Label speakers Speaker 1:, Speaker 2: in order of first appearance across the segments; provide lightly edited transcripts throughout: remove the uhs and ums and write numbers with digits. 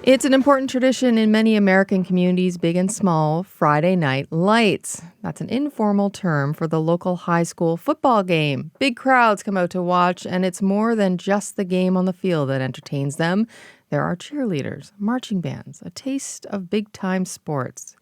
Speaker 1: It's an important tradition in many American communities, big and small, Friday night lights. That's an informal term for the local high school football game. Big crowds come out to watch, and it's more than just the game on the field that entertains them. There are cheerleaders, marching bands, a taste of big-time sports.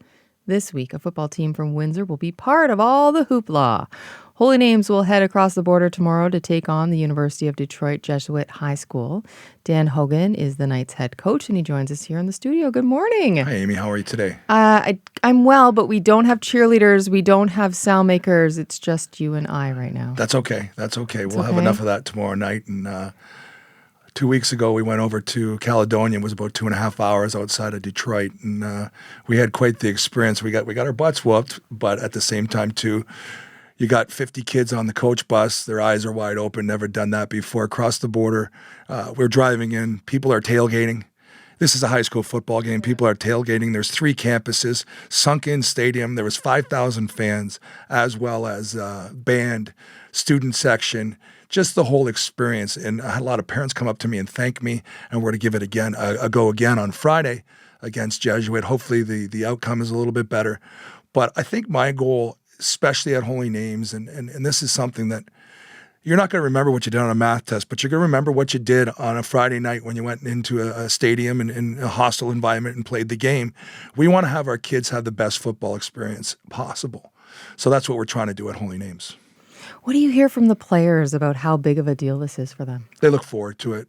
Speaker 1: This week, a football team from Windsor will be part of all the hoopla. Holy Names will head across the border tomorrow to take on the University of Detroit Jesuit High School. Dan Hogan is the Knights head coach, and he joins us here in the studio. Good morning.
Speaker 2: Hi, Amy. How are you today?
Speaker 1: I'm well, but we don't have cheerleaders. We don't have sound makers. It's just you and I right now.
Speaker 2: That's okay. We'll have enough of that tomorrow night. And 2 weeks ago, we went over to Caledonia. It was about 2.5 hours outside of Detroit, and we had quite the experience. We got our butts whooped, but at the same time, too, you got 50 kids on the coach bus. Their eyes are wide open, never done that before. Across the border, we're driving in. People are tailgating. This is a high school football game. People are tailgating. There's 3 campuses, sunk-in stadium. There was 5,000 fans, as well as band, student section, just the whole experience. And I had a lot of parents come up to me and thank me, and we're going to give it a go again on Friday against Jesuit. Hopefully the outcome is a little bit better. But I think my goal, especially at Holy Names, and this is something that you're not going to remember what you did on a math test, but you're going to remember what you did on a Friday night when you went into a stadium and in a hostile environment and played the game. We want to have our kids have the best football experience possible. So that's what we're trying to do at Holy Names.
Speaker 1: What do you hear from the players about how big of a deal this is for them?
Speaker 2: They look forward to it.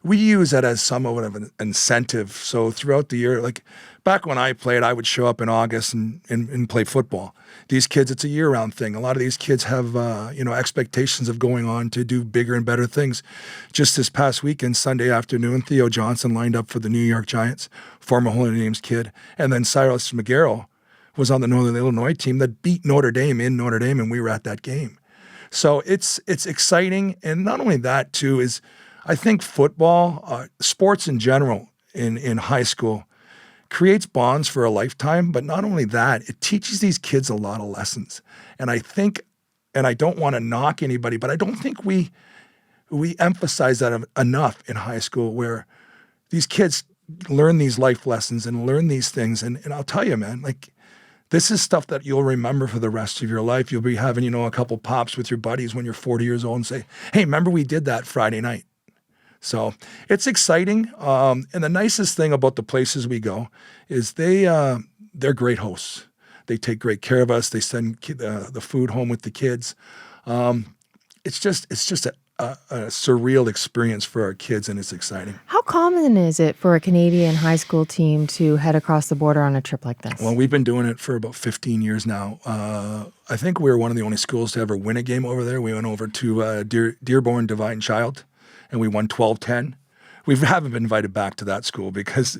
Speaker 2: We use it as somewhat of an incentive. So throughout the year, like back when I played, I would show up in August and play football. These kids, it's a year-round thing. A lot of these kids have, expectations of going on to do bigger and better things. Just this past weekend, Sunday afternoon, Theo Johnson lined up for the New York Giants, former Holy Names kid, and then Cyrus McGarrell was on the Northern Illinois team that beat Notre Dame in Notre Dame, and we were at that game. So it's exciting, and not only that, too, is I think football, sports in general in high school, creates bonds for a lifetime, but not only that, it teaches these kids a lot of lessons. And I think, and I don't want to knock anybody, but I don't think we emphasize that enough in high school, where these kids learn these life lessons and learn these things. And I'll tell you, man, like, this is stuff that you'll remember for the rest of your life. You'll be having, a couple pops with your buddies when you're 40 years old and say, hey, remember we did that Friday night. So it's exciting. And the nicest thing about the places we go is they're great hosts. They take great care of us. They send the food home with the kids. It's just a surreal experience for our kids, and it's exciting.
Speaker 1: How common is it for a Canadian high school team to head across the border on a trip like this?
Speaker 2: Well, we've been doing it for about 15 years now. I think we were one of the only schools to ever win a game over there. We went over to Dearborn Divine Child, and we won 12-10. We haven't been invited back to that school because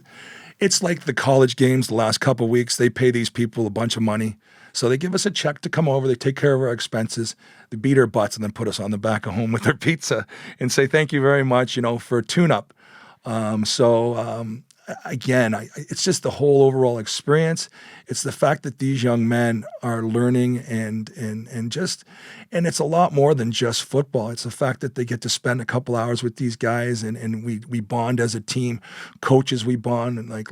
Speaker 2: it's like the college games the last couple of weeks. They pay these people a bunch of money. So they give us a check to come over. They take care of our expenses. They beat our butts and then put us on the back of home with their pizza and say, thank you very much, for a tune-up. Again, it's just the whole overall experience. It's the fact that these young men are learning and it's a lot more than just football. It's the fact that they get to spend a couple hours with these guys and we bond as a team. Coaches, we bond. And like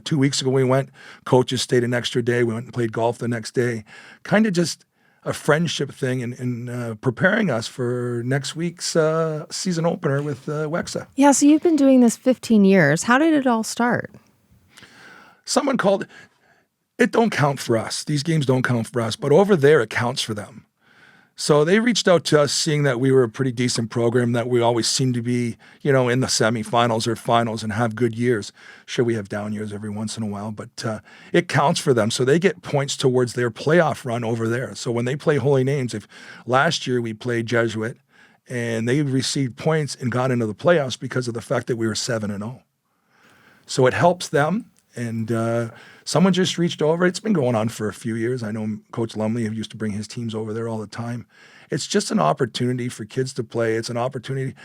Speaker 2: 2 weeks ago we went, coaches stayed an extra day. We went and played golf the next day. Kind of just a friendship thing and preparing us for next week's season opener with Wexa.
Speaker 1: Yeah, so you've been doing this 15 years. How did it all start?
Speaker 2: Someone called it don't count for us. These games don't count for us, but over there it counts for them. So they reached out to us seeing that we were a pretty decent program, that we always seem to be, in the semifinals or finals and have good years. Sure, we have down years every once in a while, but it counts for them. So they get points towards their playoff run over there. So when they play Holy Names, if last year we played Jesuit and they received points and got into the playoffs because of the fact that we were 7-0. So it helps them. And someone just reached over. It's been going on for a few years. I know Coach Lumley used to bring his teams over there all the time. It's just an opportunity for kids to play. It's an opportunity.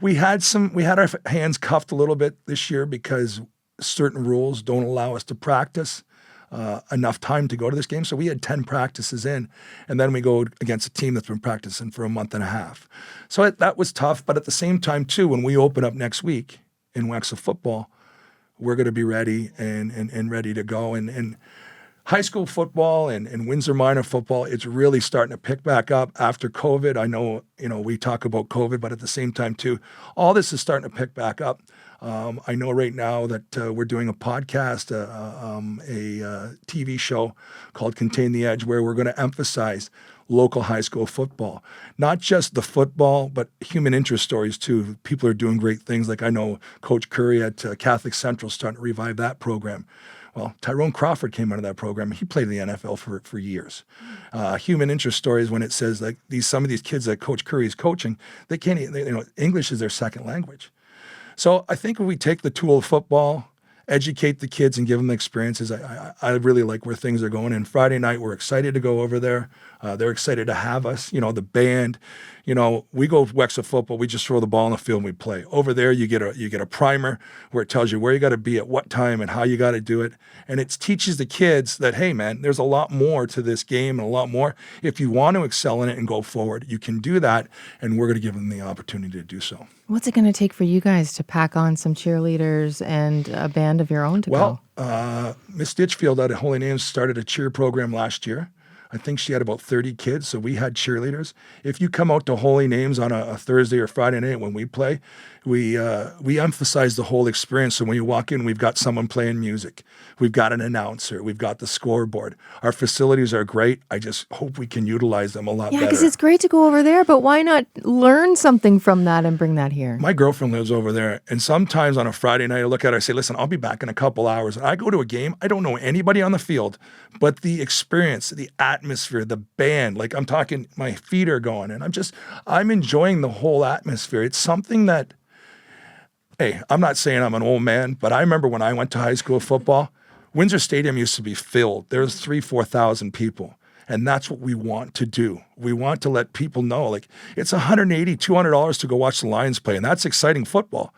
Speaker 2: We had our hands cuffed a little bit this year because certain rules don't allow us to practice enough time to go to this game. So we had 10 practices in, and then we go against a team that's been practicing for a month and a half. So that was tough. But at the same time, too, when we open up next week in Wexa football, we're going to be ready and ready to go. And high school football and Windsor minor football, it's really starting to pick back up after COVID. I know, we talk about COVID, but at the same time too, all this is starting to pick back up. I know right now that we're doing a podcast, a TV show called Contain the Edge, where we're going to emphasize local high school football. Not just the football, but human interest stories too. People are doing great things. Like I know Coach Curry at Catholic Central is starting to revive that program. Well, Tyrone Crawford came out of that program. He played in the NFL for years. Human interest stories when it says like some of these kids that Coach Curry is coaching, they can't, English is their second language. So I think if we take the tool of football, educate the kids and give them the experiences, I really like where things are going. And Friday night, we're excited to go over there. They're excited to have us, the band. We go Wexa football, we just throw the ball on the field and we play. Over there, you get a primer where it tells you where you got to be at what time and how you got to do it. And it teaches the kids that, hey, man, there's a lot more to this game and a lot more. If you want to excel in it and go forward, you can do that. And we're going to give them the opportunity to do so.
Speaker 1: What's it going to take for you guys to pack on some cheerleaders and a band of your own to go?
Speaker 2: Well, Miss Ditchfield out at Holy Names started a cheer program last year. I think she had about 30 kids, so we had cheerleaders. If you come out to Holy Names on a Thursday or Friday night when we play, we emphasize the whole experience. So when you walk in, we've got someone playing music. We've got an announcer. We've got the scoreboard. Our facilities are great. I just hope we can utilize them a lot better.
Speaker 1: Yeah, because it's great to go over there, but why not learn something from that and bring that here?
Speaker 2: My girlfriend lives over there, and sometimes on a Friday night, I look at her, I say, listen, I'll be back in a couple hours. And I go to a game, I don't know anybody on the field, but the experience, the atmosphere, the band, like I'm talking, my feet are going, and I'm enjoying the whole atmosphere. It's something that, hey, I'm not saying I'm an old man, but I remember when I went to high school football, Windsor Stadium used to be filled. There was 4,000 people. And that's what we want to do. We want to let people know, like, it's $180, $200 to go watch the Lions play, and that's exciting football.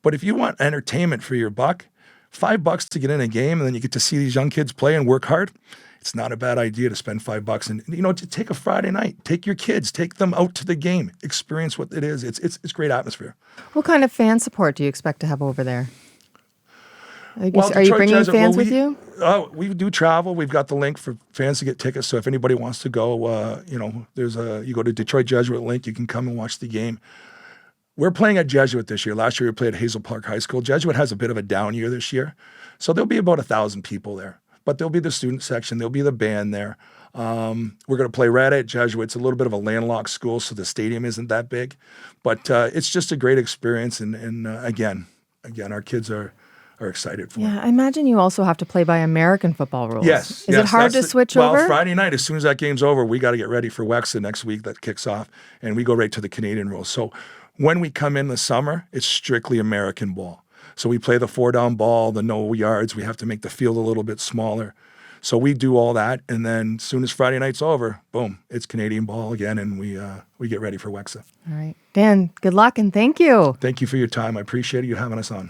Speaker 2: But if you want entertainment for your buck, $5 to get in a game, and then you get to see these young kids play and work hard, it's not a bad idea to spend $5 and, to take a Friday night, take your kids, take them out to the game, experience what it is. It's great atmosphere.
Speaker 1: What kind of fan support do you expect to have over there? Are you bringing fans with you?
Speaker 2: We do travel. We've got the link for fans to get tickets. So if anybody wants to go, you go to Detroit Jesuit link. You can come and watch the game. We're playing at Jesuit this year. Last year we played at Hazel Park High School. Jesuit has a bit of a down year this year. So there'll be about 1,000 people there. But there'll be the student section. There'll be the band there. We're going to play right at Jesuit. It's a little bit of a landlocked school, so the stadium isn't that big. But it's just a great experience. And again, our kids are excited for it.
Speaker 1: Yeah, I imagine you also have to play by American football rules.
Speaker 2: Yes.
Speaker 1: Is it hard to switch over?
Speaker 2: Well, Friday night, as soon as that game's over, we got to get ready for Wexa next week that kicks off, and we go right to the Canadian rules. So when we come in the summer, it's strictly American ball. So we play the 4-down ball, the no yards. We have to make the field a little bit smaller. So we do all that, and then as soon as Friday night's over, boom, it's Canadian ball again, and we get ready for Wexa.
Speaker 1: All right. Dan, good luck, and thank you.
Speaker 2: Thank you for your time. I appreciate you having us on.